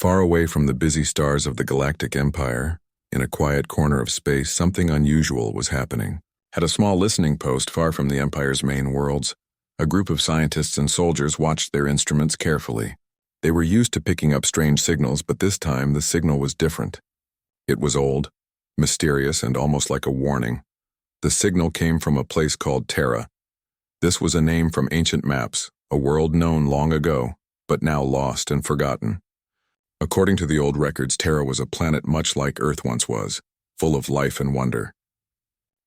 Far away from the busy stars of the Galactic Empire, in a quiet corner of space, something unusual was happening. At a small listening post far from the Empire's main worlds, a group of scientists and soldiers watched their instruments carefully. They were used to picking up strange signals, but this time the signal was different. It was old, mysterious, and almost like a warning. The signal came from a place called Terra. This was a name from ancient maps, a world known long ago, but now lost and forgotten. According to the old records, Terra was a planet much like Earth once was, full of life and wonder.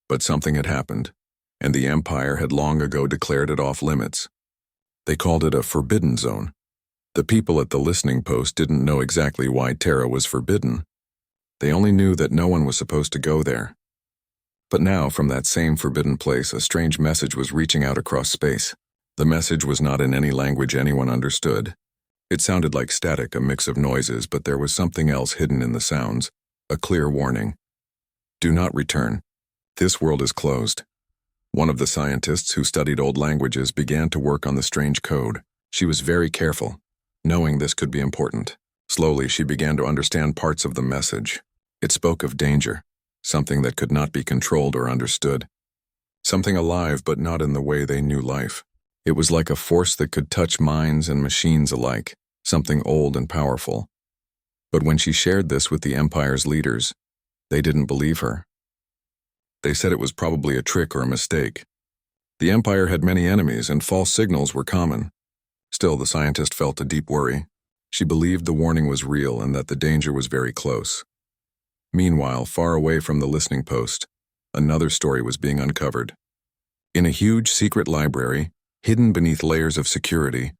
But something had happened, and the Empire had long ago declared it off limits. They called it a forbidden zone. The people at the listening post didn't know exactly why Terra was forbidden. They only knew that no one was supposed to go there. But now, from that same forbidden place, a strange message was reaching out across space. The message was not in any language anyone understood. It sounded like static, a mix of noises, but there was something else hidden in the sounds, a clear warning. Do not return. This world is closed. One of the scientists who studied old languages began to work on the strange code. She was very careful, knowing this could be important. Slowly, she began to understand parts of the message. It spoke of danger, something that could not be controlled or understood. Something alive, but not in the way they knew life. It was like a force that could touch minds and machines alike, something old and powerful. But when she shared this with the Empire's leaders, they didn't believe her. They said it was probably a trick or a mistake. The Empire had many enemies, and false signals were common. Still, the scientist felt a deep worry. She believed the warning was real and that the danger was very close. Meanwhile, far away from the listening post, another story was being uncovered. In a huge secret library, hidden beneath layers of security,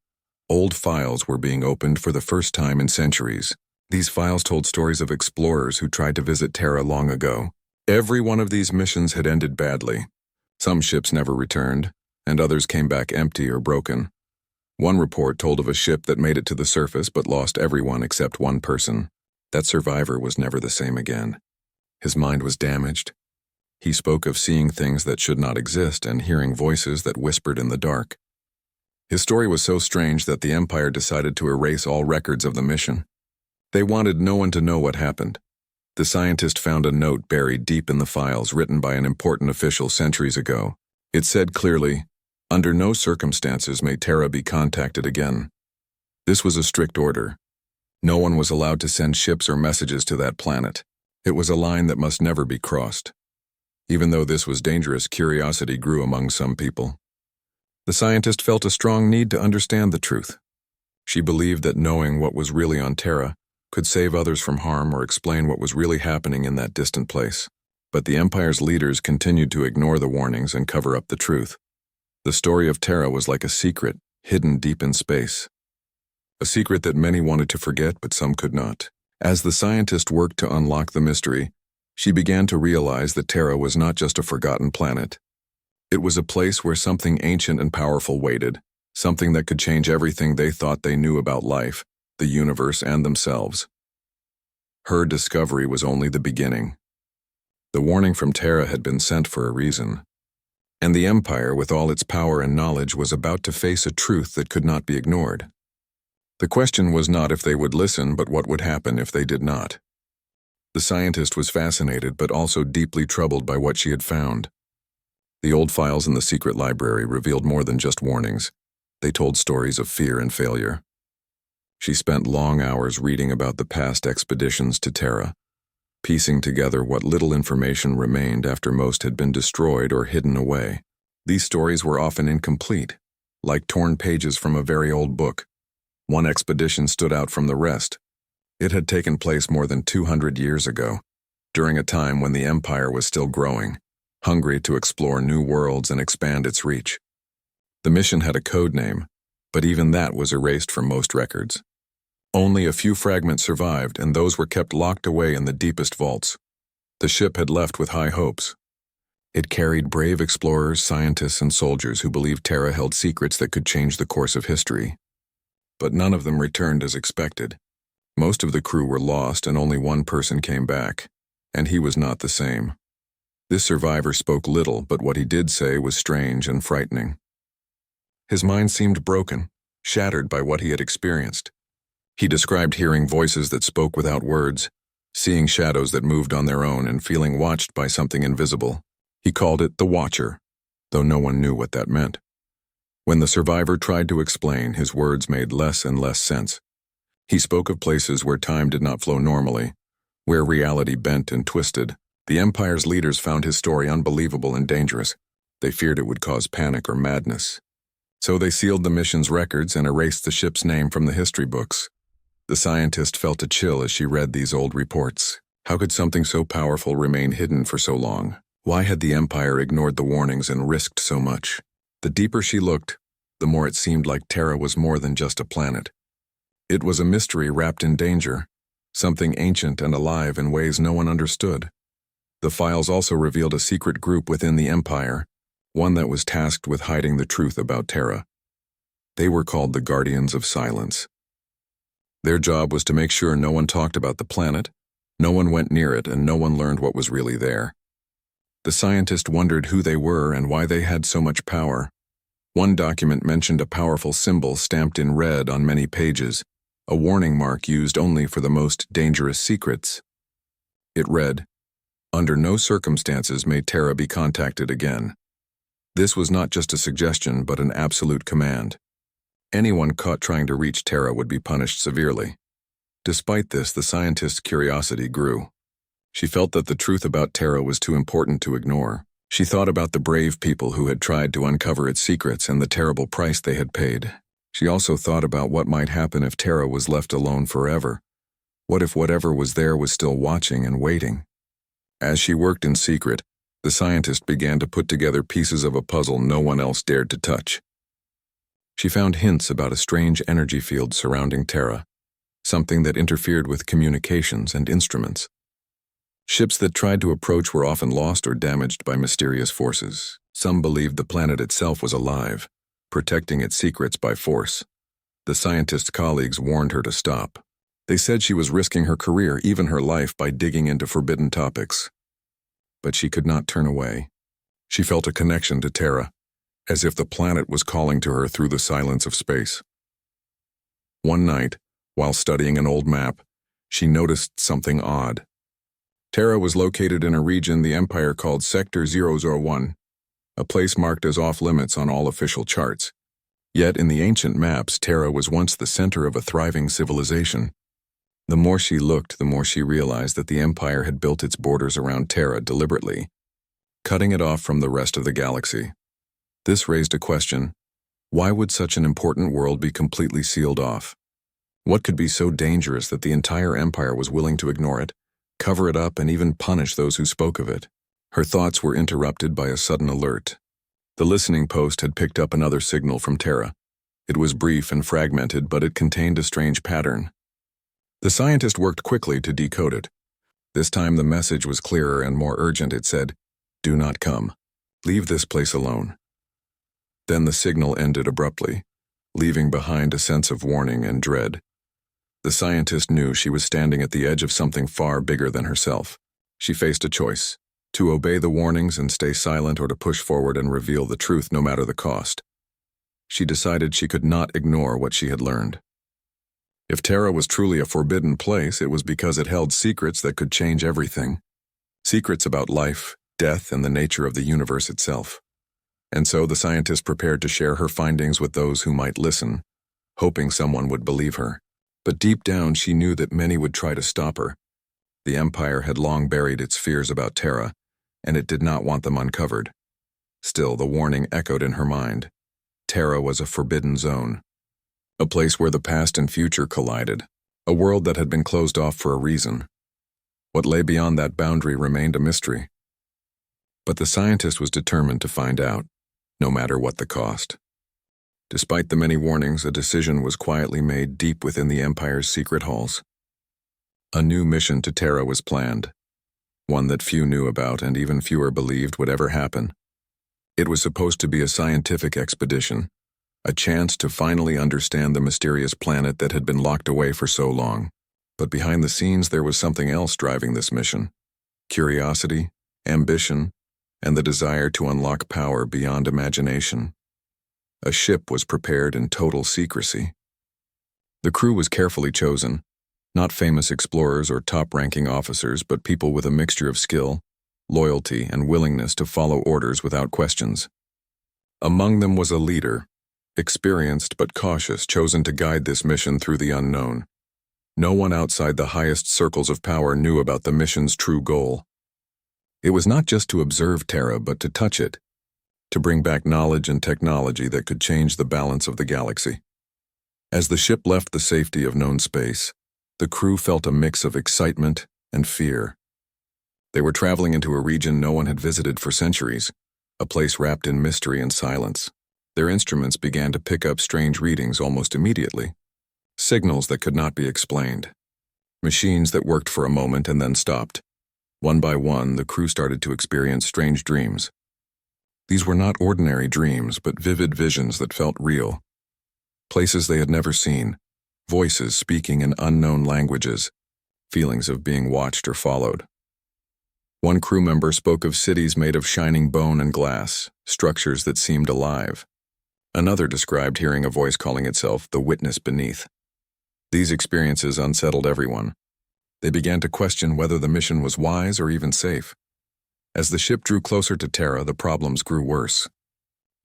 old files were being opened for the first time in centuries. These files told stories of explorers who tried to visit Terra long ago. Every one of these missions had ended badly. Some ships never returned, and others came back empty or broken. One report told of a ship that made it to the surface but lost everyone except one person. That survivor was never the same again. His mind was damaged. He spoke of seeing things that should not exist and hearing voices that whispered in the dark. His story was so strange that the Empire decided to erase all records of the mission. They wanted no one to know what happened. The scientist found a note buried deep in the files written by an important official centuries ago. It said clearly, "Under no circumstances may Terra be contacted again." This was a strict order. No one was allowed to send ships or messages to that planet. It was a line that must never be crossed. Even though this was dangerous, curiosity grew among some people. The scientist felt a strong need to understand the truth. She believed that knowing what was really on Terra could save others from harm or explain what was really happening in that distant place. But the Empire's leaders continued to ignore the warnings and cover up the truth. The story of Terra was like a secret, hidden deep in space. A secret that many wanted to forget, but some could not. As the scientist worked to unlock the mystery, she began to realize that Terra was not just a forgotten planet. It was a place where something ancient and powerful waited, something that could change everything they thought they knew about life, the universe, and themselves. Her discovery was only the beginning. The warning from Terra had been sent for a reason, and the Empire, with all its power and knowledge, was about to face a truth that could not be ignored. The question was not if they would listen, but what would happen if they did not. The scientist was fascinated, but also deeply troubled by what she had found. The old files in the secret library revealed more than just warnings. They told stories of fear and failure. She spent long hours reading about the past expeditions to Terra, piecing together what little information remained after most had been destroyed or hidden away. These stories were often incomplete, like torn pages from a very old book. One expedition stood out from the rest. It had taken place more than 200 years ago, during a time when the Empire was still growing, hungry to explore new worlds and expand its reach. The mission had a code name, but even that was erased from most records. Only a few fragments survived, and those were kept locked away in the deepest vaults. The ship had left with high hopes. It carried brave explorers, scientists, and soldiers who believed Terra held secrets that could change the course of history. But none of them returned as expected. Most of the crew were lost, and only one person came back, and he was not the same. This survivor spoke little, but what he did say was strange and frightening. His mind seemed broken, shattered by what he had experienced. He described hearing voices that spoke without words, seeing shadows that moved on their own, and feeling watched by something invisible. He called it the Watcher, though no one knew what that meant. When the survivor tried to explain, his words made less and less sense. He spoke of places where time did not flow normally, where reality bent and twisted. The Empire's leaders found his story unbelievable and dangerous. They feared it would cause panic or madness. So they sealed the mission's records and erased the ship's name from the history books. The scientist felt a chill as she read these old reports. How could something so powerful remain hidden for so long? Why had the Empire ignored the warnings and risked so much? The deeper she looked, the more it seemed like Terra was more than just a planet. It was a mystery wrapped in danger, something ancient and alive in ways no one understood. The files also revealed a secret group within the Empire, one that was tasked with hiding the truth about Terra. They were called the Guardians of Silence. Their job was to make sure no one talked about the planet, no one went near it, and no one learned what was really there. The scientist wondered who they were and why they had so much power. One document mentioned a powerful symbol stamped in red on many pages, a warning mark used only for the most dangerous secrets. It read, "Under no circumstances may Terra be contacted again." This was not just a suggestion, but an absolute command. Anyone caught trying to reach Terra would be punished severely. Despite this, the scientist's curiosity grew. She felt that the truth about Terra was too important to ignore. She thought about the brave people who had tried to uncover its secrets and the terrible price they had paid. She also thought about what might happen if Terra was left alone forever. What if whatever was there was still watching and waiting? As she worked in secret, the scientist began to put together pieces of a puzzle no one else dared to touch. She found hints about a strange energy field surrounding Terra, something that interfered with communications and instruments. Ships that tried to approach were often lost or damaged by mysterious forces. Some believed the planet itself was alive, protecting its secrets by force. The scientist's colleagues warned her to stop. They said she was risking her career, even her life, by digging into forbidden topics. But she could not turn away. She felt a connection to Terra, as if the planet was calling to her through the silence of space. One night, while studying an old map, she noticed something odd. Terra was located in a region the Empire called Sector 001, a place marked as off-limits on all official charts. Yet in the ancient maps, Terra was once the center of a thriving civilization. The more she looked, the more she realized that the Empire had built its borders around Terra deliberately, cutting it off from the rest of the galaxy. This raised a question: why would such an important world be completely sealed off? What could be so dangerous that the entire Empire was willing to ignore it, cover it up, and even punish those who spoke of it? Her thoughts were interrupted by a sudden alert. The listening post had picked up another signal from Terra. It was brief and fragmented, but it contained a strange pattern. The scientist worked quickly to decode it. This time the message was clearer and more urgent. It said, "Do not come. Leave this place alone." Then the signal ended abruptly, leaving behind a sense of warning and dread. The scientist knew she was standing at the edge of something far bigger than herself. She faced a choice: to obey the warnings and stay silent, or to push forward and reveal the truth no matter the cost. She decided she could not ignore what she had learned. If Terra was truly a forbidden place, it was because it held secrets that could change everything. Secrets about life, death, and the nature of the universe itself. And so the scientist prepared to share her findings with those who might listen, hoping someone would believe her. But deep down, she knew that many would try to stop her. The Empire had long buried its fears about Terra, and it did not want them uncovered. Still, the warning echoed in her mind. Terra was a forbidden zone, a place where the past and future collided, a world that had been closed off for a reason. What lay beyond that boundary remained a mystery. But the scientist was determined to find out, no matter what the cost. Despite the many warnings, a decision was quietly made deep within the Empire's secret halls. A new mission to Terra was planned, one that few knew about and even fewer believed would ever happen. It was supposed to be a scientific expedition, a chance to finally understand the mysterious planet that had been locked away for so long. But behind the scenes, there was something else driving this mission: curiosity, ambition, and the desire to unlock power beyond imagination. A ship was prepared in total secrecy. The crew was carefully chosen, not famous explorers or top-ranking officers, but people with a mixture of skill, loyalty, and willingness to follow orders without questions. Among them was a leader, experienced but cautious, chosen to guide this mission through the unknown. No one outside the highest circles of power knew about the mission's true goal. It was not just to observe Terra, but to touch it, to bring back knowledge and technology that could change the balance of the galaxy. As the ship left the safety of known space, the crew felt a mix of excitement and fear. They were traveling into a region no one had visited for centuries, a place wrapped in mystery and silence. Their instruments began to pick up strange readings almost immediately, signals that could not be explained, machines that worked for a moment and then stopped. One by one, the crew started to experience strange dreams. These were not ordinary dreams, but vivid visions that felt real. Places they had never seen, voices speaking in unknown languages, feelings of being watched or followed. One crew member spoke of cities made of shining bone and glass, structures that seemed alive. Another described hearing a voice calling itself the witness beneath. These experiences unsettled everyone. They began to question whether the mission was wise or even safe. As the ship drew closer to Terra, the problems grew worse.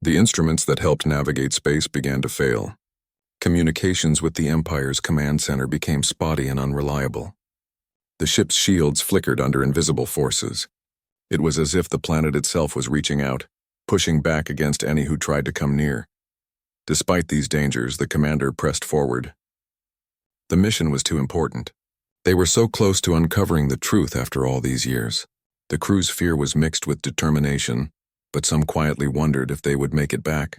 The instruments that helped navigate space began to fail. Communications with the Empire's command center became spotty and unreliable. The ship's shields flickered under invisible forces. It was as if the planet itself was reaching out, pushing back against any who tried to come near. Despite these dangers, the commander pressed forward. The mission was too important. They were so close to uncovering the truth after all these years. The crew's fear was mixed with determination, but some quietly wondered if they would make it back.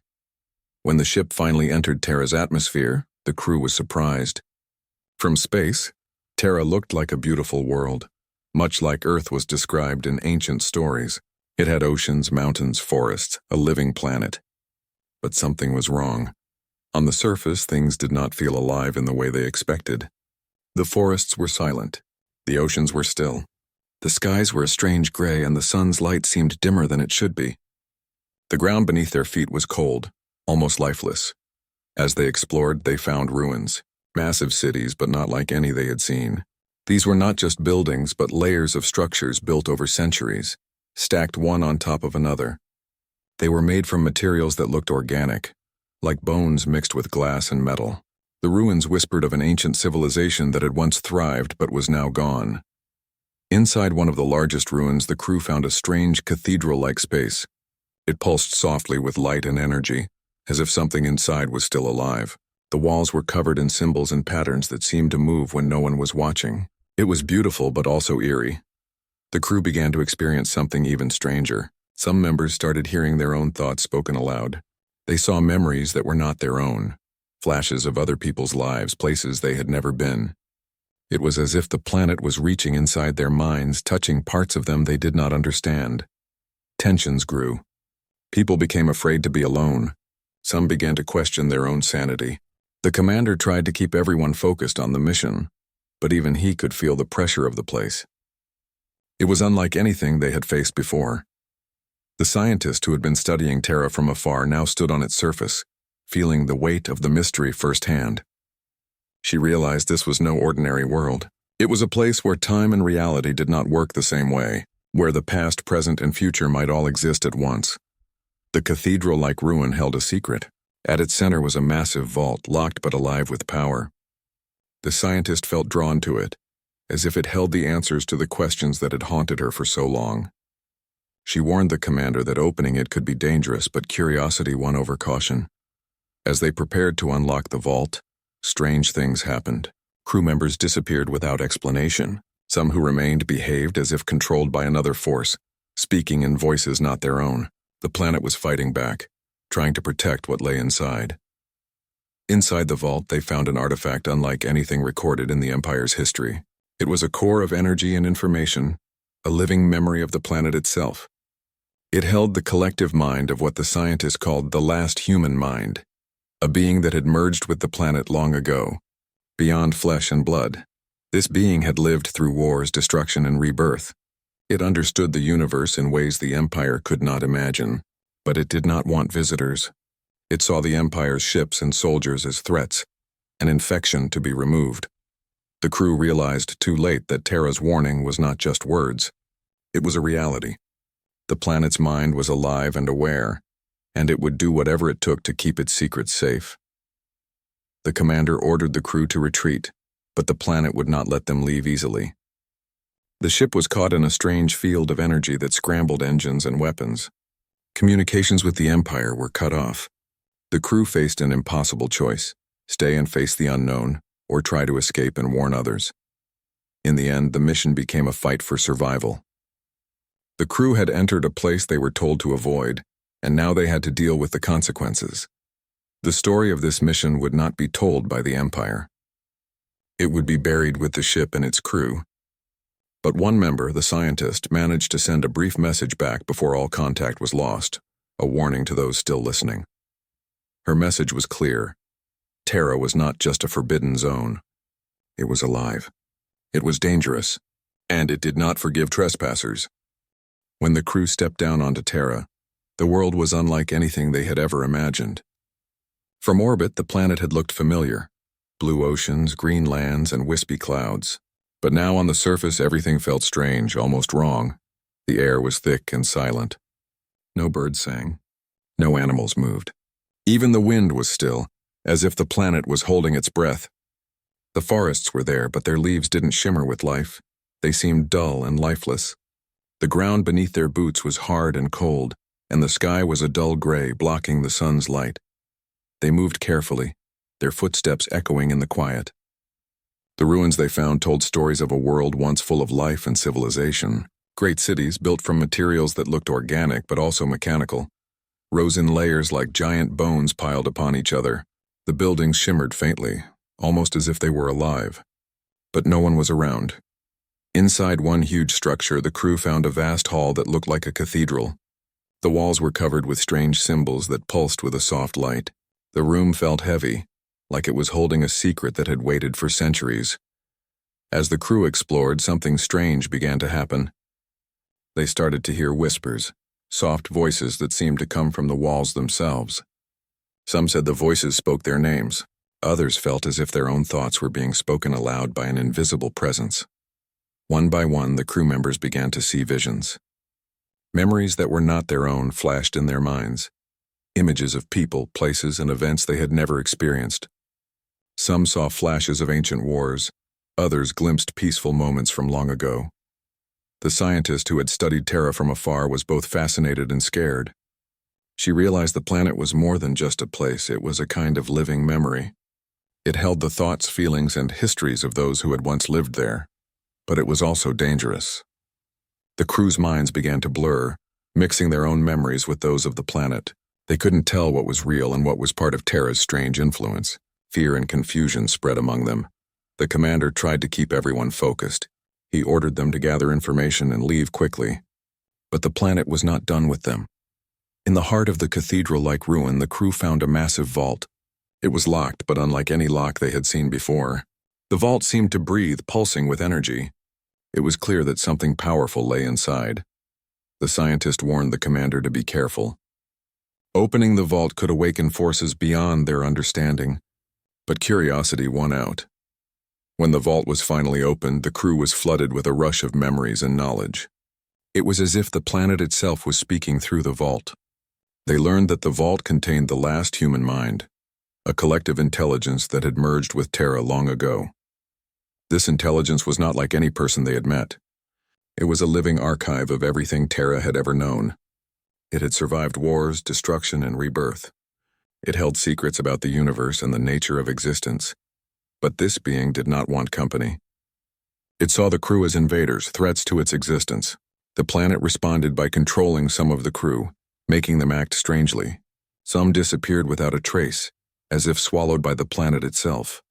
When the ship finally entered Terra's atmosphere, the crew was surprised. From space, Terra looked like a beautiful world, much like Earth was described in ancient stories. It had oceans, mountains, forests, a living planet. But something was wrong. On the surface, things did not feel alive in the way they expected. The forests were silent. The oceans were still. The skies were a strange gray, and the sun's light seemed dimmer than it should be. The ground beneath their feet was cold, almost lifeless. As they explored, they found ruins. Massive cities, but not like any they had seen. These were not just buildings, but layers of structures built over centuries, stacked one on top of another. They were made from materials that looked organic, like bones mixed with glass and metal. The ruins whispered of an ancient civilization that had once thrived but was now gone. Inside one of the largest ruins, the crew found a strange cathedral-like space. It pulsed softly with light and energy, as if something inside was still alive. The walls were covered in symbols and patterns that seemed to move when no one was watching. It was beautiful but also eerie. The crew began to experience something even stranger. Some members started hearing their own thoughts spoken aloud. They saw memories that were not their own, flashes of other people's lives, places they had never been. It was as if the planet was reaching inside their minds, touching parts of them they did not understand. Tensions grew. People became afraid to be alone. Some began to question their own sanity. The commander tried to keep everyone focused on the mission, but even he could feel the pressure of the place. It was unlike anything they had faced before. The scientist who had been studying Terra from afar now stood on its surface, feeling the weight of the mystery firsthand. She realized this was no ordinary world. It was a place where time and reality did not work the same way, where the past, present, and future might all exist at once. The cathedral-like ruin held a secret. At its center was a massive vault, locked but alive with power. The scientist felt drawn to it, as if it held the answers to the questions that had haunted her for so long. She warned the commander that opening it could be dangerous, but curiosity won over caution. As they prepared to unlock the vault, strange things happened. Crew members disappeared without explanation. Some who remained behaved as if controlled by another force, speaking in voices not their own. The planet was fighting back, trying to protect what lay inside. Inside the vault, they found an artifact unlike anything recorded in the Empire's history. It was a core of energy and information, a living memory of the planet itself. It held the collective mind of what the scientists called the last human mind, a being that had merged with the planet long ago, beyond flesh and blood. This being had lived through wars, destruction, and rebirth. It understood the universe in ways the Empire could not imagine, but it did not want visitors. It saw the Empire's ships and soldiers as threats, an infection to be removed. The crew realized too late that Terra's warning was not just words. It was a reality. The planet's mind was alive and aware, and it would do whatever it took to keep its secrets safe. The commander ordered the crew to retreat, but the planet would not let them leave easily. The ship was caught in a strange field of energy that scrambled engines and weapons. Communications with the Empire were cut off. The crew faced an impossible choice: stay and face the unknown, or try to escape and warn others. In the end, the mission became a fight for survival. The crew had entered a place they were told to avoid, and now they had to deal with the consequences. The story of this mission would not be told by the Empire. It would be buried with the ship and its crew. But one member, the scientist, managed to send a brief message back before all contact was lost, a warning to those still listening. Her message was clear. Terra was not just a forbidden zone. It was alive. It was dangerous, and it did not forgive trespassers. When the crew stepped down onto Terra, the world was unlike anything they had ever imagined. From orbit, the planet had looked familiar: blue oceans, green lands, and wispy clouds. But now on the surface, everything felt strange, almost wrong. The air was thick and silent. No birds sang. No animals moved. Even the wind was still, as if the planet was holding its breath. The forests were there, but their leaves didn't shimmer with life. They seemed dull and lifeless. The ground beneath their boots was hard and cold, and the sky was a dull gray, blocking the sun's light. They moved carefully, their footsteps echoing in the quiet. The ruins they found told stories of a world once full of life and civilization. Great cities, built from materials that looked organic but also mechanical, rose in layers like giant bones piled upon each other. The buildings shimmered faintly, almost as if they were alive. But no one was around. Inside one huge structure, the crew found a vast hall that looked like a cathedral. The walls were covered with strange symbols that pulsed with a soft light. The room felt heavy, like it was holding a secret that had waited for centuries. As the crew explored, something strange began to happen. They started to hear whispers, soft voices that seemed to come from the walls themselves. Some said the voices spoke their names. Others felt as if their own thoughts were being spoken aloud by an invisible presence. One by one, the crew members began to see visions. Memories that were not their own flashed in their minds. Images of people, places, and events they had never experienced. Some saw flashes of ancient wars. Others glimpsed peaceful moments from long ago. The scientist who had studied Terra from afar was both fascinated and scared. She realized the planet was more than just a place. It was a kind of living memory. It held the thoughts, feelings, and histories of those who had once lived there. But it was also dangerous. The crew's minds began to blur, mixing their own memories with those of the planet. They couldn't tell what was real and what was part of Terra's strange influence. Fear and confusion spread among them. The commander tried to keep everyone focused. He ordered them to gather information and leave quickly. But the planet was not done with them. In the heart of the cathedral-like ruin, the crew found a massive vault. It was locked, but unlike any lock they had seen before. The vault seemed to breathe, pulsing with energy. It was clear that something powerful lay inside. The scientist warned the commander to be careful. Opening the vault could awaken forces beyond their understanding, but curiosity won out. When the vault was finally opened, the crew was flooded with a rush of memories and knowledge. It was as if the planet itself was speaking through the vault. They learned that the vault contained the last human mind, a collective intelligence that had merged with Terra long ago. This intelligence was not like any person they had met. It was a living archive of everything Terra had ever known. It had survived wars, destruction, and rebirth. It held secrets about the universe and the nature of existence. But this being did not want company. It saw the crew as invaders, threats to its existence. The planet responded by controlling some of the crew, making them act strangely. Some disappeared without a trace, as if swallowed by the planet itself.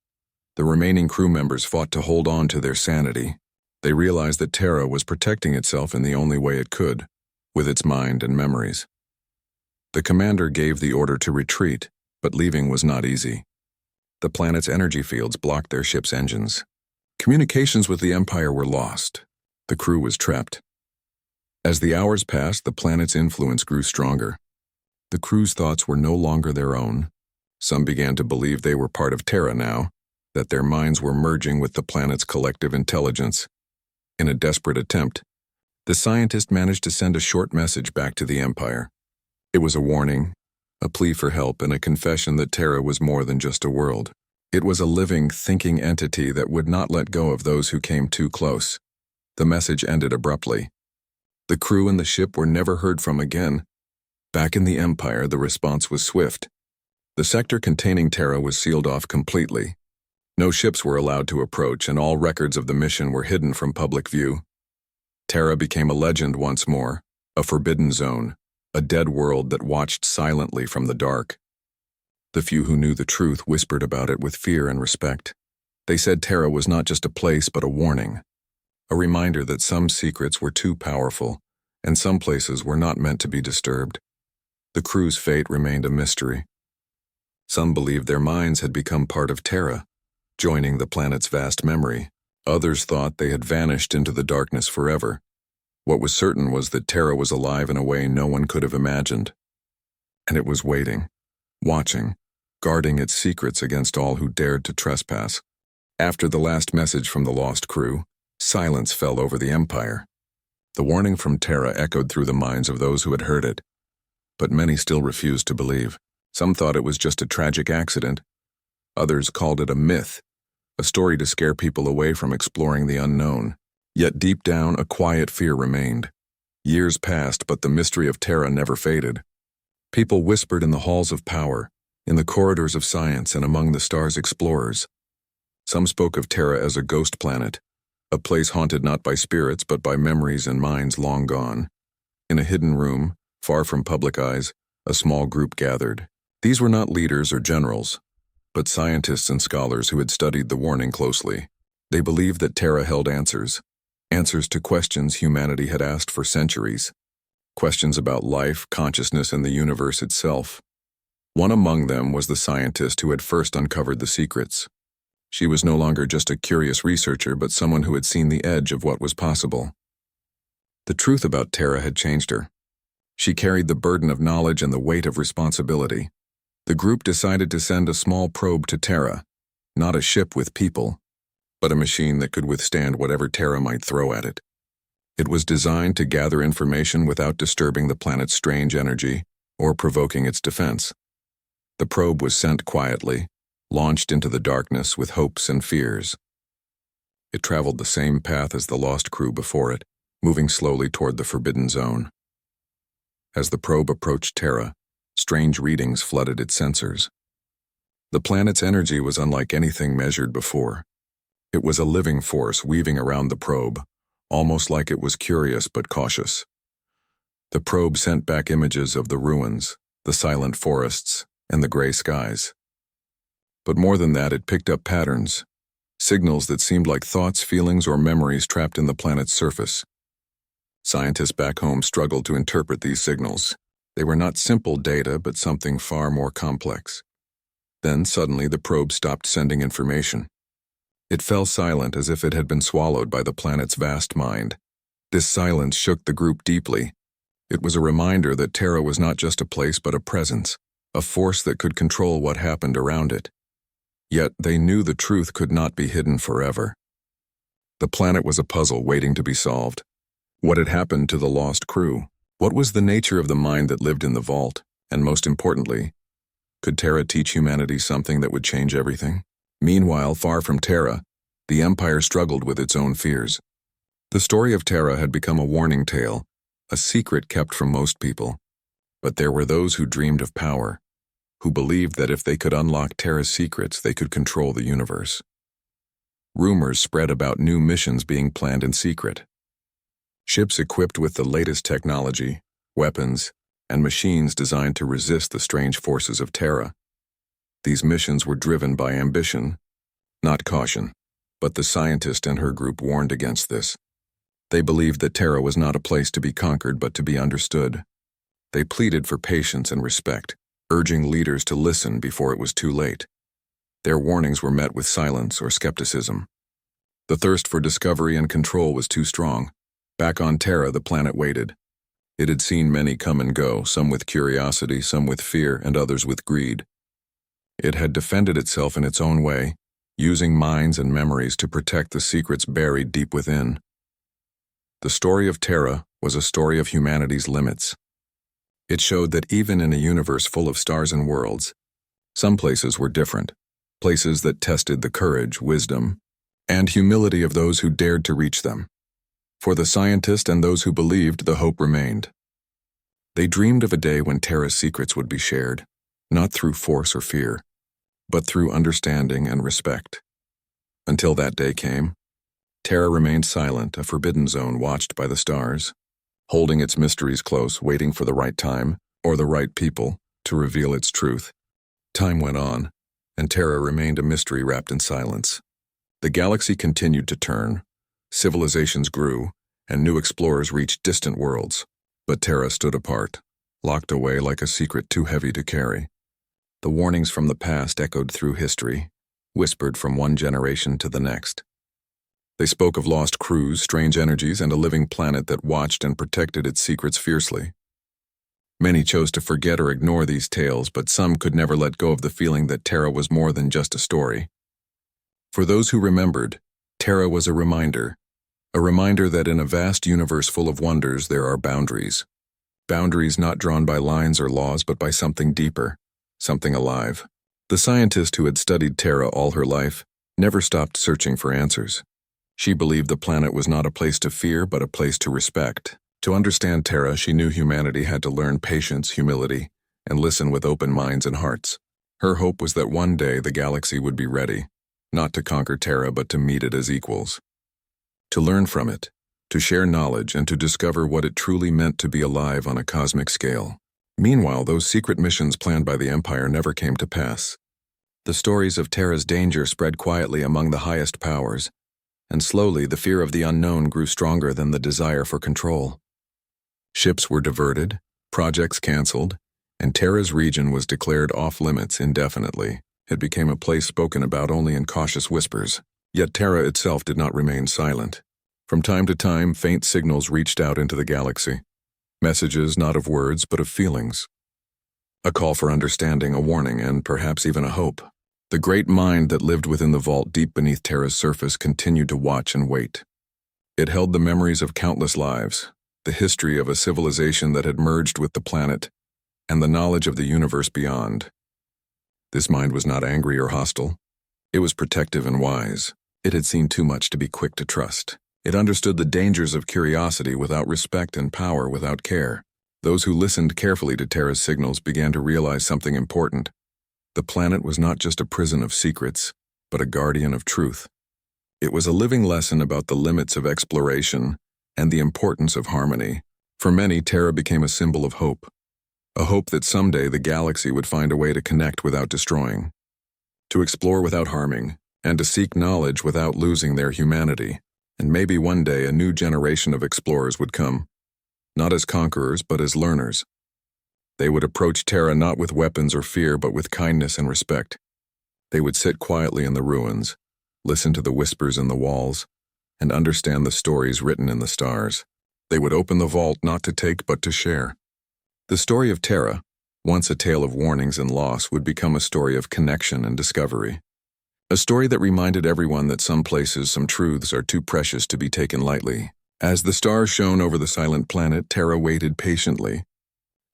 The remaining crew members fought to hold on to their sanity. They realized that Terra was protecting itself in the only way it could, with its mind and memories. The commander gave the order to retreat, but leaving was not easy. The planet's energy fields blocked their ship's engines. Communications with the Empire were lost. The crew was trapped. As the hours passed, the planet's influence grew stronger. The crew's thoughts were no longer their own. Some began to believe they were part of Terra now, that their minds were merging with the planet's collective intelligence. In a desperate attempt, the scientist managed to send a short message back to the Empire. It was a warning, a plea for help, and a confession that Terra was more than just a world. It was a living, thinking entity that would not let go of those who came too close. The message ended abruptly. The crew and the ship were never heard from again. Back in the Empire, the response was swift. The sector containing Terra was sealed off completely. No ships were allowed to approach, and all records of the mission were hidden from public view. Terra became a legend once more, a forbidden zone, a dead world that watched silently from the dark. The few who knew the truth whispered about it with fear and respect. They said Terra was not just a place but a warning, a reminder that some secrets were too powerful, and some places were not meant to be disturbed. The crew's fate remained a mystery. Some believed their minds had become part of Terra, joining the planet's vast memory. Others thought they had vanished into the darkness forever. What was certain was that Terra was alive in a way no one could have imagined. And it was waiting, watching, guarding its secrets against all who dared to trespass. After the last message from the lost crew, silence fell over the Empire. The warning from Terra echoed through the minds of those who had heard it, but many still refused to believe. Some thought it was just a tragic accident. Others called it a myth, a story to scare people away from exploring the unknown. Yet deep down, a quiet fear remained. Years passed, but the mystery of Terra never faded. People whispered in the halls of power, in the corridors of science, and among the stars' explorers. Some spoke of Terra as a ghost planet, a place haunted not by spirits but by memories and minds long gone. In a hidden room, far from public eyes, a small group gathered. These were not leaders or generals, but scientists and scholars who had studied the warning closely. They believed that Terra held answers to questions humanity had asked for centuries, questions about life, consciousness, and the universe itself. One among them was the scientist who had first uncovered the secrets. She was no longer just a curious researcher, but someone who had seen the edge of what was possible. The truth about Terra had changed her. She carried the burden of knowledge and the weight of responsibility. The group decided to send a small probe to Terra, not a ship with people, but a machine that could withstand whatever Terra might throw at it. It was designed to gather information without disturbing the planet's strange energy or provoking its defense. The probe was sent quietly, launched into the darkness with hopes and fears. It traveled the same path as the lost crew before it, moving slowly toward the forbidden zone. As the probe approached Terra, strange readings flooded its sensors. The planet's energy was unlike anything measured before. It was a living force weaving around the probe, almost like it was curious but cautious. The probe sent back images of the ruins, the silent forests, and the gray skies. But more than that, it picked up patterns, signals that seemed like thoughts, feelings, or memories trapped in the planet's surface. Scientists back home struggled to interpret these signals. They were not simple data, but something far more complex. Then suddenly the probe stopped sending information. It fell silent as if it had been swallowed by the planet's vast mind. This silence shook the group deeply. It was a reminder that Terra was not just a place but a presence, a force that could control what happened around it. Yet they knew the truth could not be hidden forever. The planet was a puzzle waiting to be solved. What had happened to the lost crew? What was the nature of the mind that lived in the vault? And most importantly, could Terra teach humanity something that would change everything? Meanwhile, far from Terra, the Empire struggled with its own fears. The story of Terra had become a warning tale, a secret kept from most people. But there were those who dreamed of power, who believed that if they could unlock Terra's secrets, they could control the universe. Rumors spread about new missions being planned in secret. Ships equipped with the latest technology, weapons, and machines designed to resist the strange forces of Terra. These missions were driven by ambition, not caution, but the scientist and her group warned against this. They believed that Terra was not a place to be conquered but to be understood. They pleaded for patience and respect, urging leaders to listen before it was too late. Their warnings were met with silence or skepticism. The thirst for discovery and control was too strong. Back on Terra, the planet waited. It had seen many come and go, some with curiosity, some with fear, and others with greed. It had defended itself in its own way, using minds and memories to protect the secrets buried deep within. The story of Terra was a story of humanity's limits. It showed that even in a universe full of stars and worlds, some places were different, places that tested the courage, wisdom, and humility of those who dared to reach them. For the scientist and those who believed, the hope remained. They dreamed of a day when Terra's secrets would be shared, not through force or fear, but through understanding and respect. Until that day came, Terra remained silent, a forbidden zone watched by the stars, holding its mysteries close, waiting for the right time, or the right people, to reveal its truth. Time went on, and Terra remained a mystery wrapped in silence. The galaxy continued to turn, civilizations grew, and new explorers reached distant worlds. But Terra stood apart, locked away like a secret too heavy to carry. The warnings from the past echoed through history, whispered from one generation to the next. They spoke of lost crews, strange energies, and a living planet that watched and protected its secrets fiercely. Many chose to forget or ignore these tales, but some could never let go of the feeling that Terra was more than just a story. For those who remembered, Terra was a reminder that in a vast universe full of wonders there are boundaries. Boundaries not drawn by lines or laws, but by something deeper, something alive. The scientist who had studied Terra all her life never stopped searching for answers. She believed the planet was not a place to fear, but a place to respect. To understand Terra, she knew humanity had to learn patience, humility, and listen with open minds and hearts. Her hope was that one day the galaxy would be ready, not to conquer Terra, but to meet it as equals. To learn from it, to share knowledge, and to discover what it truly meant to be alive on a cosmic scale. Meanwhile, those secret missions planned by the Empire never came to pass. The stories of Terra's danger spread quietly among the highest powers, and slowly the fear of the unknown grew stronger than the desire for control. Ships were diverted, projects canceled, and Terra's region was declared off-limits indefinitely. It became a place spoken about only in cautious whispers. Yet Terra itself did not remain silent. From time to time, faint signals reached out into the galaxy. Messages not of words, but of feelings. A call for understanding, a warning, and perhaps even a hope. The great mind that lived within the vault deep beneath Terra's surface continued to watch and wait. It held the memories of countless lives, the history of a civilization that had merged with the planet, and the knowledge of the universe beyond. This mind was not angry or hostile. It was protective and wise. It had seen too much to be quick to trust. It understood the dangers of curiosity without respect and power without care. Those who listened carefully to Terra's signals began to realize something important. The planet was not just a prison of secrets, but a guardian of truth. It was a living lesson about the limits of exploration and the importance of harmony. For many, Terra became a symbol of hope. A hope that someday the galaxy would find a way to connect without destroying, to explore without harming, and to seek knowledge without losing their humanity. And maybe one day a new generation of explorers would come, not as conquerors, but as learners. They would approach Terra not with weapons or fear, but with kindness and respect. They would sit quietly in the ruins, listen to the whispers in the walls, and understand the stories written in the stars. They would open the vault not to take, but to share. The story of Terra, once a tale of warnings and loss, would become a story of connection and discovery. A story that reminded everyone that some places, some truths are too precious to be taken lightly. As the stars shone over the silent planet, Terra waited patiently.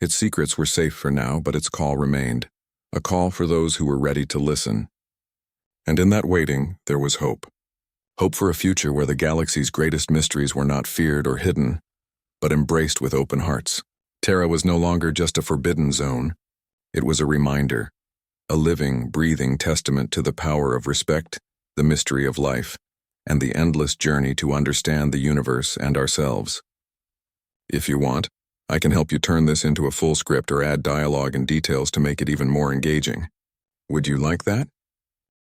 Its secrets were safe for now, but its call remained, a call for those who were ready to listen. And in that waiting, there was hope. Hope for a future where the galaxy's greatest mysteries were not feared or hidden, but embraced with open hearts. Terra was no longer just a forbidden zone. It was a reminder, a living, breathing testament to the power of respect, the mystery of life, and the endless journey to understand the universe and ourselves. If you want, I can help you turn this into a full script or add dialogue and details to make it even more engaging. Would you like that?